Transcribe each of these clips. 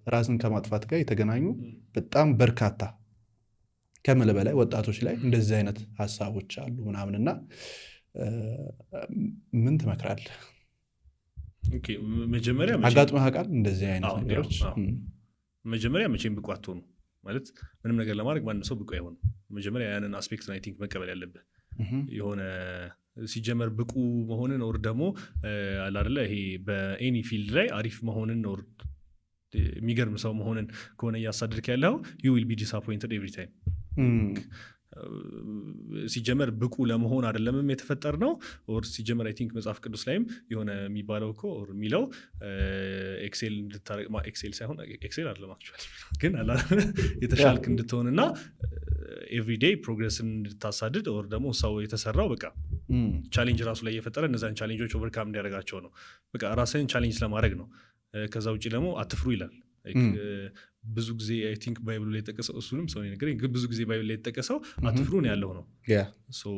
ራስን ከማጥፋት ጋር የተገናኙ በጣም በርካታ ከመለ በላይ ወጣቶች ላይ እንደዚህ አይነት ሀሳቦች አሉ ምናምንና ምን ትመክራለህ? ኦኬ መጀመሪያ አጋጥመህ ቃል እንደዚህ አይነት ነገሮች መጀመሪያ መቼም ብቁ አትሆኑ ማለት ምንም ነገር ለማድረግ ማንም ሰው ብቁ አይሆንም። መጀመሪያ ያንን አስፔክት አይ ቲንክ መቀበል ያለብህ የሆነ ሲጀመር ብቁ መሆንን ወር ደግሞ አለ አይደለ ይሄ በኤኒ ፊልድ ላይ አሪፍ መሆንን ወር የሚገርም ሰው መሆንን ከሆነ እያሳደድክ ያለው you will be disappointed every time። ሲጀመር ብቁ ለመሆን አይደለም የተፈጠር ነው ኦር ሲጀመር አይ ቲንክ መጽሐፍ ቅዱስ ላይም የሆነ የሚባለው እኮ ኦር የሚለው ኤክሴል እንድታረግ ኤክሴል ሳይሆን ኤክሴል አይደለም አክቹዋሊ ግን አላ የተሻልክ እንድትሆንና ኤቭሪዴይ ፕሮግሬስን እንድታሳድድ ኦር ደግሞ ሰው የተሰራው በቃ ቻሌንጅ ራሱ ላይ የፈጠረ እነዛን ቻሌንጆች ኦቨርካም እንዲያደርጋቸው ነው። በቃ ራስህን ቻሌንጅ ለማድረግ ነው። ከዛ ውጪ ደግሞ አትፍሩ ይላል። ብዙ ጊዜ አይ ቲንክ ባይብሉ ላይ የተጠቀሰው እሱንም ሰው ነገረኝ ግን ብዙ ጊዜ ባይብሉ ላይ የተጠቀሰው አትፍሩ ነው ያለው ነው። ሶ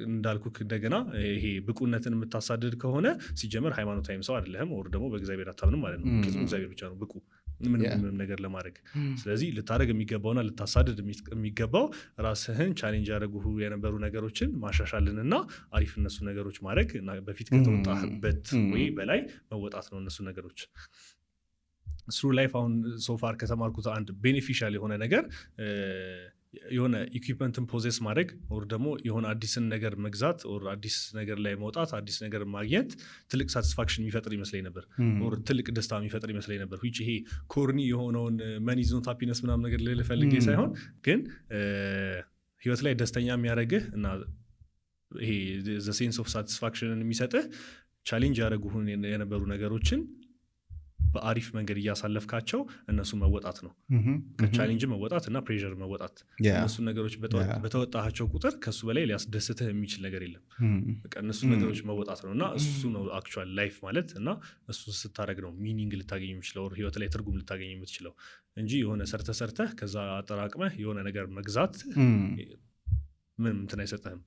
እንዳልኩክ እንደገና ይሄ ብቁነትን የምታሳድድ ከሆነ ሲጀመር ሃይማኖታዊም ሰው አይደለህም ኦር ደግሞ በእግዚአብሔር አታምንም ማለት ነው። ምክንያቱም እግዚአብሔር ብቻ ነው ብቁ ምንም ነገር ለማድረግ። ስለዚህ ልታደርግ የሚገባውና ልታሳድድ የሚገባው ራስህን ቻሌንጅ ያደረጉ የነበሩ ነገሮችን ማሻሻልንና አሪፍ እነሱ ነገሮች ማድረግ እና በፊት ከተወጣህበት ወይ በላይ መወጣት ነው እነሱ ነገሮች። ስሩ ላይፍ አሁን ሶፋር ከተማርኩት አንድ ቤኔፊሻል የሆነ ነገር የሆነ ኢኩዊፕመንትን ፖዜስ ማድረግ ኦር ደግሞ የሆነ አዲስን ነገር መግዛት ኦር አዲስ ነገር ላይ መውጣት አዲስ ነገር ማግኘት ትልቅ ሳቲስፋክሽን የሚፈጥር ይመስለኝ ነበር ኦር ትልቅ ደስታ የሚፈጥር ይመስለኝ ነበር። which ይሄ ኮርኒ የሆነውን መኒ ኢዝ ኖት ሃፒነስ ምናምን ነገር ልፈልጌ ሳይሆን ግን ህይወት ላይ ደስተኛ የሚያደርግህ እና ይሄ the sense of satisfaction የሚሰጥህ ቻሌንጅ ያደረጉህን የነበሩ ነገሮችን በአሪፍ መንገድ እያሳለፍካቸው እነሱ መወጣት ነው። ከቻሌንጅ መወጣት እና ፕሬሸር መወጣት እነሱ ነገሮች በተወጣቸው ቁጥር ከሱ በላይ ሊያስደስትህ የሚችል ነገር የለም። በቃ እነሱ ነገሮች መወጣት ነው እና እሱ ነው አክቹዋል ላይፍ ማለት እና እሱ ስታደርግ ነው ሚኒንግ ልታገኝ የምችለው ህይወት ላይ ትርጉም ልታገኝ የምትችለው እንጂ የሆነ ሰርተህ ከዛ አጠራቅመህ የሆነ ነገር መግዛት ምንም እንትን አይሰጥህም።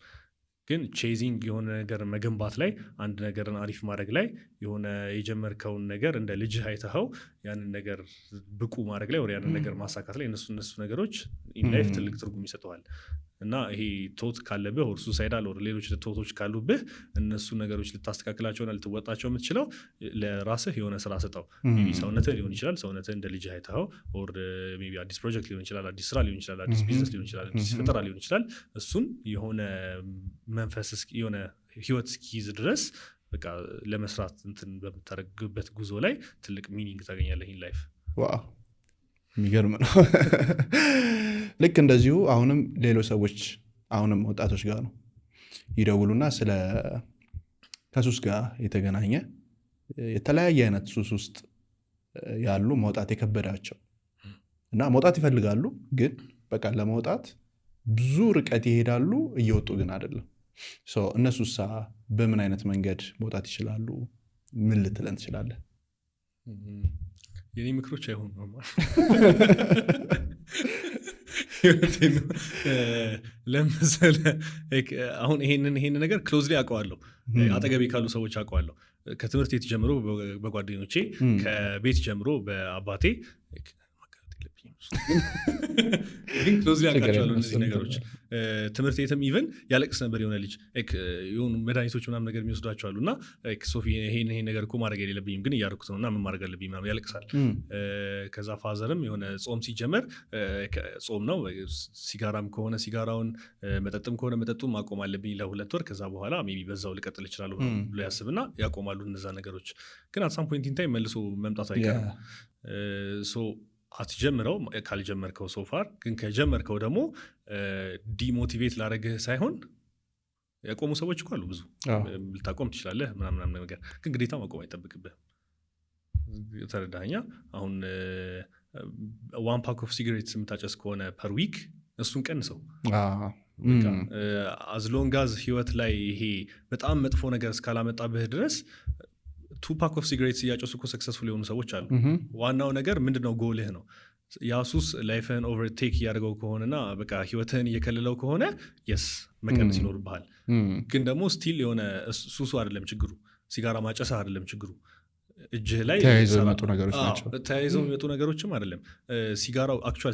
ግን ቼዚንግ የሆነ ነገር መገንባት ላይ አንድ ነገርን አሪፍ ማድረግ ላይ የሆነ የጀመርከውን ነገር እንደ ልጅህ አይተኸው ያንን ነገር ብቁ ማድረግ ላይ ወር ያንን ነገር ማሳካት ላይ እነሱ ነገሮች ኢን ላይፍ ትልቅ ትርጉም ይሰጠዋል። እና ይሄ ቶት ካለብህ ኦር ሱሳይዳል ኦር ሌሎች ቶቶች ካሉብህ እነሱ ነገሮች ልታስተካክላቸውና ልትወጣቸው የምትችለው ለራስህ የሆነ ስራ ሰጠው። ሜቢ ሰውነትህ ሊሆን ይችላል ሰውነትህ እንደ ልጅህ አይተኸው ኦር ሜቢ አዲስ ፕሮጀክት ሊሆን ይችላል አዲስ ስራ ሊሆን ይችላል አዲስ ቢዝነስ ሊሆን ይችላል አዲስ ፈጠራ ሊሆን ይችላል። እሱን የሆነ መንፈስ የሆነ ህይወት እስኪይዝ ድረስ በቃ ለመስራት እንትን በምታደርግበት ጉዞ ላይ ትልቅ ሚኒንግ ታገኛለህ ኢን ላይፍ። ዋው የሚገርም ነው። ልክ እንደዚሁ አሁንም ሌሎች ሰዎች አሁንም ወጣቶች ጋር ነው ይደውሉና ስለ ከሱስ ጋር የተገናኘ የተለያየ አይነት ሱስ ውስጥ ያሉ መውጣት የከበዳቸው እና መውጣት ይፈልጋሉ ግን በቃ ለመውጣት ብዙ ርቀት ይሄዳሉ እየወጡ ግን አይደለም። እነሱሳ በምን አይነት መንገድ መውጣት ይችላሉ? ምን ልትለን ትችላለህ? የኔ ምክሮች አይሆን ነው ለምሳሌ አሁን ይሄን ነገር ክሎዝሊ አውቀዋለሁ አጠገቤ ካሉ ሰዎች አውቀዋለሁ። ከትምህርት ቤት ጀምሮ በጓደኞቼ ከቤት ጀምሮ በአባቴ ግን ክሎዝሊ አውቃቸዋለሁ እነዚህ ነገሮች። ትምህርት ቤትም ኢቨን ያለቅስ ነበር የሆነ ልጅ የሆኑ መድኃኒቶች ምናምን ነገር የሚወስዷቸው አሉ እና ሶፊ ይሄን ነገር እኮ ማድረግ የሌለብኝም ግን እያደረኩት ነው እና ምን ማድረግ አለብኝ ምናምን ያለቅሳል። ከዛ ፋዘርም የሆነ ጾም ሲጀመር ጾም ነው ሲጋራም ከሆነ ሲጋራውን መጠጥም ከሆነ መጠጡን ማቆም አለብኝ ለ2 ወር ከዛ በኋላ ሜቢ በዛው ልቀጥል እችላለሁ ብሎ ያስብና ያቆማሉ እነዛ ነገሮች። ግን አት ሳም ፖይንት ኢን ታይም መልሶ መምጣቱ አይቀርም። አትጀምረው ካልጀመርከው ሶፋር ግን ከጀመርከው ደግሞ ዲሞቲቬት ላደረግህ ሳይሆን ያቆሙ ሰዎች እኮ አሉ ብዙ ልታቆም ትችላለህ ምናምን ነገር ግን ግዴታ ማቆም አይጠብቅብህ። ተረዳኸኛ? አሁን 1 ፓክ ኦፍ ሲጋሬትስ የምታጨስ ከሆነ ፐር ዊክ እሱን ቀንሰው አዝ ሎንግ አዝ ህይወት ላይ ይሄ በጣም መጥፎ ነገር እስካላመጣብህ ድረስ 2 ፓክ ኦፍ ሲጋሬትስ እያጨሱ እኮ ሰክሰስፉል የሆኑ ሰዎች አሉ። ዋናው ነገር ምንድነው ጎልህ ነው። ያሱስ ላይፍህን ኦቨርቴክ እያደረገው ከሆነና በቃ ህይወትህን እየከለለው ከሆነ የስ መቀነስ ይኖርብሃል። ግን ደግሞ ስቲል የሆነ ሱሱ አይደለም ችግሩ፣ ሲጋራ ማጨሳ አይደለም ችግሩ። እጅህ ላይ ተያይዘው የሚመጡ ነገሮች ናቸው። ተያይዘው የሚመጡ ነገሮችም አይደለም።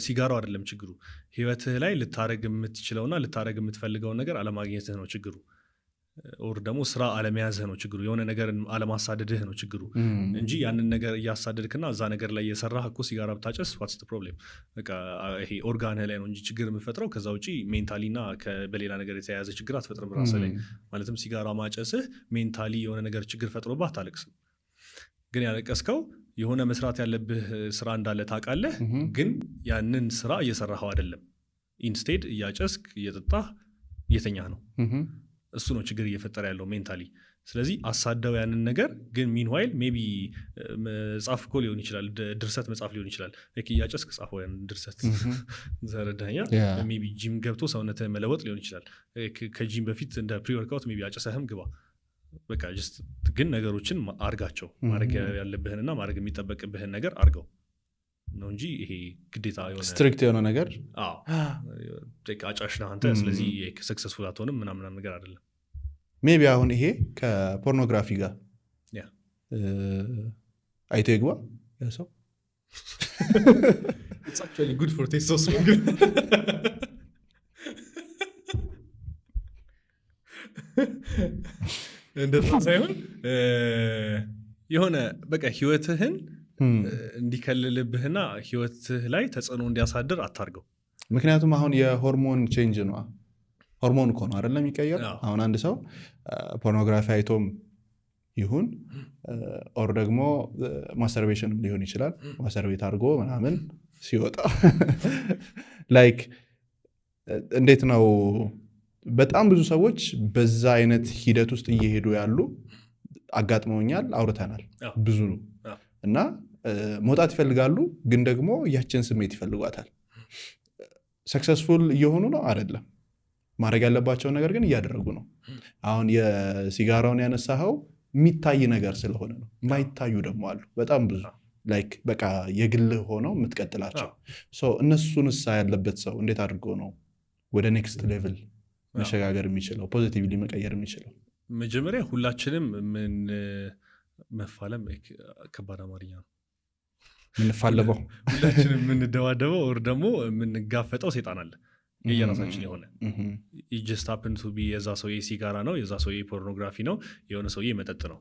ሲጋራው አይደለም ችግሩ። ህይወትህ ላይ ልታረግ የምትችለውና ልታረግ የምትፈልገውን ነገር አለማግኘትህ ነው ችግሩ። ኦር ደግሞ ስራ አለመያዝህ ነው ችግሩ። የሆነ ነገር አለማሳደድህ ነው ችግሩ እንጂ ያንን ነገር እያሳደድክና እዛ ነገር ላይ እየሰራህ እኮ ሲጋራ ብታጨስ ዋትስ ዘ ፕሮብሌም? በቃ ይሄ ኦርጋንህ ላይ ነው እንጂ ችግር የምፈጥረው ከዛ ውጪ ሜንታሊና በሌላ ነገር የተያያዘ ችግር አትፈጥርም ራስህ ላይ። ማለትም ሲጋራ ማጨስህ ሜንታሊ የሆነ ነገር ችግር ፈጥሮብህ አታለቅስም። ግን ያለቀስከው የሆነ መስራት ያለብህ ስራ እንዳለ ታውቃለህ፣ ግን ያንን ስራ እየሰራኸው አይደለም። ኢንስቴድ እያጨስክ እየጠጣህ እየተኛህ ነው። እሱ ነው ችግር እየፈጠረ ያለው ሜንታሊ። ስለዚህ አሳደው ያንን ነገር ግን ሚንዋይል ሜቢ መጽሐፍ እኮ ሊሆን ይችላል፣ ድርሰት መጽሐፍ ሊሆን ይችላል። እያጨስክ ጻፈው ያን ድርሰት ዘረዳኛ። ሜቢ ጂም ገብቶ ሰውነትህን መለወጥ ሊሆን ይችላል። ከጂም በፊት እንደ ፕሪ ወርክአውት ሜቢ አጨሰህም ግባ። በቃ ጀስት ግን ነገሮችን አርጋቸው። ማድረግ ያለብህንና ማድረግ የሚጠበቅብህን ነገር አርገው ነው እንጂ ይሄ ግዴታ የሆነ ስትሪክት የሆነ ነገር አጫሽ ነህ አንተ ስለዚህ ሰክሰስፉል አትሆንም ምናምን ነገር አይደለም። ሜቢ አሁን ይሄ ከፖርኖግራፊ ጋር አይቶ ይግባ ያ ሰው It's actually good for testosterone. እንደዛ ሳይሆን የሆነ በቃ ህይወትህን እንዲከልልብህና ህይወትህ ላይ ተጽዕኖ እንዲያሳድር አታርገው። ምክንያቱም አሁን የሆርሞን ቼንጅ ነው። ሆርሞን እኮ ነው አይደለም የሚቀየር። አሁን አንድ ሰው ፖርኖግራፊ አይቶም ይሁን ኦር ደግሞ ማስተርቤሽንም ሊሆን ይችላል ማስተርቤት አድርጎ ምናምን ሲወጣ ላይክ እንዴት ነው በጣም ብዙ ሰዎች በዛ አይነት ሂደት ውስጥ እየሄዱ ያሉ አጋጥመውኛል፣ አውርተናል ብዙ ነው። እና መውጣት ይፈልጋሉ ግን ደግሞ ያችን ስሜት ይፈልጓታል። ሰክሰስፉል እየሆኑ ነው አይደለም፣ ማድረግ ያለባቸውን ነገር ግን እያደረጉ ነው። አሁን የሲጋራውን ያነሳኸው የሚታይ ነገር ስለሆነ ነው። የማይታዩ ደግሞ አሉ በጣም ብዙ ላይክ በቃ የግልህ ሆነው የምትቀጥላቸው። እነሱንሳ ያለበት ሰው እንዴት አድርጎ ነው ወደ ኔክስት ሌቭል መሸጋገር የሚችለው ፖዚቲቭሊ መቀየር የሚችለው? መጀመሪያ ሁላችንም ምን መፋለም ከባድ አማርኛ ነው ምንፋለበው ሁላችንም የምንደባደበው ወር ደግሞ የምንጋፈጠው ሴጣን አለ የየራሳችን የሆነ just happen to be የዛ ሰውዬ ሲጋራ ነው፣ የዛ ሰውዬ ፖርኖግራፊ ነው፣ የሆነ ሰውዬ መጠጥ ነው።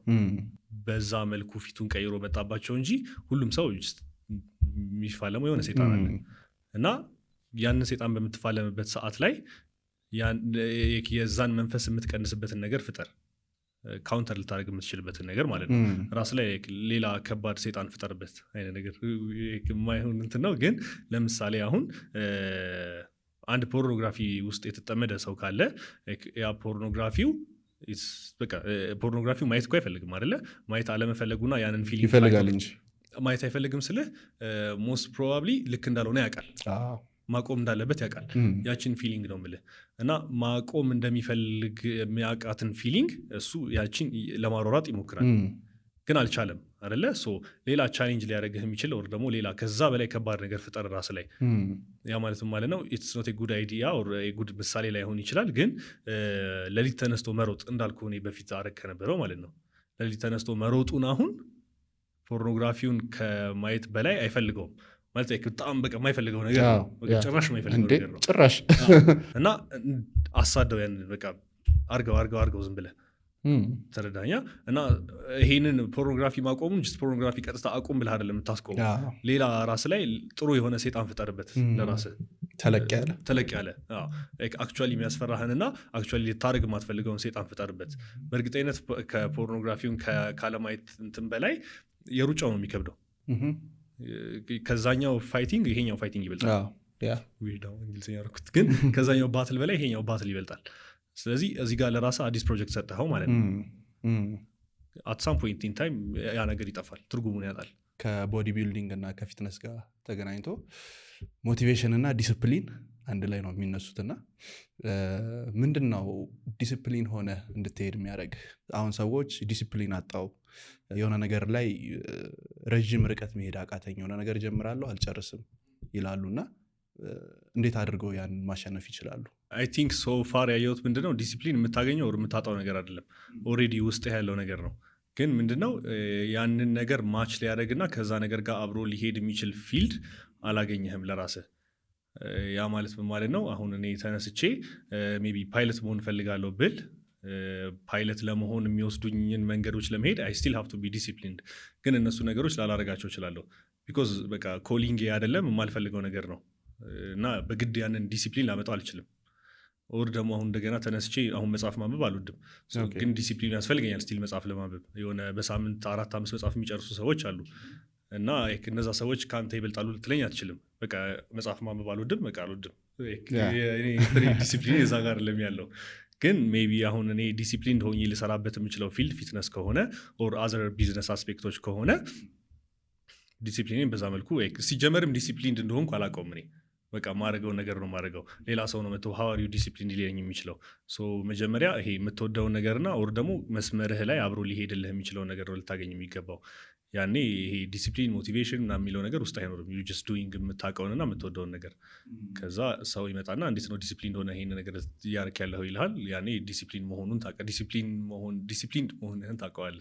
በዛ መልኩ ፊቱን ቀይሮ መጣባቸው እንጂ ሁሉም ሰው የሚፋለመው የሆነ ሴጣን አለ። እና ያንን ሴጣን በምትፋለምበት ሰዓት ላይ የዛን መንፈስ የምትቀንስበትን ነገር ፍጠር፣ ካውንተር ልታደርግ የምትችልበትን ነገር ማለት ነው። ራስ ላይ ሌላ ከባድ ሴጣን ፍጠርበት አይነት ነገር የማይሆን እንትን ነው። ግን ለምሳሌ አሁን አንድ ፖርኖግራፊ ውስጥ የተጠመደ ሰው ካለ ያ ፖርኖግራፊው ማየት እኮ አይፈልግም አይደለ? ማየት አለመፈለጉና ያንን ፊሊንግ ይፈልጋል እንጂ ማየት አይፈልግም ስልህ ሞስት ፕሮባብሊ ልክ እንዳልሆነ ያውቃል፣ ማቆም እንዳለበት ያውቃል። ያችን ፊሊንግ ነው የምልህ። እና ማቆም እንደሚፈልግ የሚያውቃትን ፊሊንግ እሱ ያችን ለማሯሯጥ ይሞክራል ግን አልቻለም አይደለ? ሌላ ቻሌንጅ ሊያደርግህ የሚችል ወር ደግሞ ሌላ ከዛ በላይ ከባድ ነገር ፍጠር ራስ ላይ። ያ ማለትም ማለት ነው ኢትስ ኖት ጉድ አይዲያ ኦር ጉድ ምሳሌ ላይሆን ይችላል። ግን ለሊት ተነስቶ መሮጥ እንዳልኩህ እኔ በፊት አረግ ከነበረው ማለት ነው። ለሊት ተነስቶ መሮጡን አሁን ፖርኖግራፊውን ከማየት በላይ አይፈልገውም ማለት በጣም በቃ የማይፈልገው ነገር ነው። ጭራሽ የማይፈልገው ነገር ነው ጭራሽ። እና አሳደው ያን በቃ አርገው ዝም ብለህ ተረዳኛ። እና ይሄንን ፖርኖግራፊ ማቆሙን ጅስት ፖርኖግራፊ ቀጥታ አቁም ብለህ አይደለም የምታስቆሙ። ሌላ ራስ ላይ ጥሩ የሆነ ሴጣን ፍጠርበት ለራስህ ተለቅ ያለ አክቹዋሊ የሚያስፈራህንና አክቹዋሊ ልታደርግ የማትፈልገውን ሴጣን ፍጠርበት። በእርግጠኝነት ከፖርኖግራፊውን ካለማየት እንትን በላይ የሩጫው ነው የሚከብደው። ከዛኛው ፋይቲንግ ይሄኛው ፋይቲንግ ይበልጣል። እንግሊዝኛ ረኩት ግን ከዛኛው ባትል በላይ ይሄኛው ባትል ይበልጣል። ስለዚህ እዚህ ጋር ለራስህ አዲስ ፕሮጀክት ሰጠኸው ማለት ነው። አት ሳም ፖይንት ኢን ታይም ያ ነገር ይጠፋል፣ ትርጉሙን ያጣል። ከቦዲ ቢልዲንግ እና ከፊትነስ ጋር ተገናኝቶ ሞቲቬሽን እና ዲስፕሊን አንድ ላይ ነው የሚነሱትና ምንድን ነው ዲስፕሊን ሆነ እንድትሄድ የሚያደርግ? አሁን ሰዎች ዲስፕሊን አጣው የሆነ ነገር ላይ ረዥም ርቀት መሄድ አቃተኝ፣ የሆነ ነገር ጀምራለሁ አልጨርስም ይላሉና እንዴት አድርገው ያን ማሸነፍ ይችላሉ? አይ ቲንክ ሶ ፋር ያየሁት ምንድነው ዲሲፕሊን የምታገኘው የምታጣው ነገር አይደለም፣ ኦልሬዲ ውስጥ ያለው ነገር ነው። ግን ምንድነው ያንን ነገር ማች ሊያደርግና ከዛ ነገር ጋር አብሮ ሊሄድ የሚችል ፊልድ አላገኘህም ለራስህ። ያ ማለት ምን ማለት ነው? አሁን እኔ ተነስቼ ሜይ ቢ ፓይለት መሆን እፈልጋለሁ ብል ፓይለት ለመሆን የሚወስዱኝን መንገዶች ለመሄድ አይ ስቲል ሃቭ ቱ ቢ ዲሲፕሊንድ። ግን እነሱ ነገሮች ላላረጋቸው እችላለሁ። ቢኮዝ በቃ ኮሊንግ አይደለም የማልፈልገው ነገር ነው እና በግድ ያንን ዲሲፕሊን ላመጣው አልችልም። ኦር ደግሞ አሁን እንደገና ተነስቼ አሁን መጽሐፍ ማንበብ አልወድም፣ ግን ዲሲፕሊን ያስፈልገኛል ስቲል መጽሐፍ ለማንበብ። የሆነ በሳምንት 4-5 መጽሐፍ የሚጨርሱ ሰዎች አሉ እና እነዛ ሰዎች ከአንተ ይበልጣሉ ልትለኝ አትችልም። በቃ መጽሐፍ ማንበብ አልወድም፣ በቃ አልወድም። ዲሲፕሊን የዛ ጋር ለም ያለው ግን ሜይ ቢ አሁን እኔ ዲሲፕሊን ሆኜ ልሰራበት የምችለው ፊልድ ፊትነስ ከሆነ ኦር አዘር ቢዝነስ አስፔክቶች ከሆነ ዲሲፕሊን በዛ መልኩ ሲጀመርም ዲሲፕሊን እንደሆንኩ አላውቀውም። እኔ በቃ ማድረገውን ነገር ነው ማድረገው። ሌላ ሰው ነው መጥቶ ሀዋሪው ዲሲፕሊን ሊለኝ የሚችለው። መጀመሪያ ይሄ የምትወደውን ነገርና ኦር ደግሞ መስመርህ ላይ አብሮ ሊሄድልህ የሚችለውን ነገር ነው ልታገኝ የሚገባው። ያኔ ይሄ ዲሲፕሊን ሞቲቬሽን እና የሚለው ነገር ውስጥ አይኖርም። ዩ ጀስት ዱይንግ የምታውቀውንና የምትወደውን ነገር። ከዛ ሰው ይመጣና እንዴት ነው ዲሲፕሊን እንደሆነ ይሄን ነገር እያደረክ ያለኸው ይልሃል። ያኔ ዲሲፕሊን መሆኑን ዲሲፕሊን መሆንህን ታውቀዋለህ።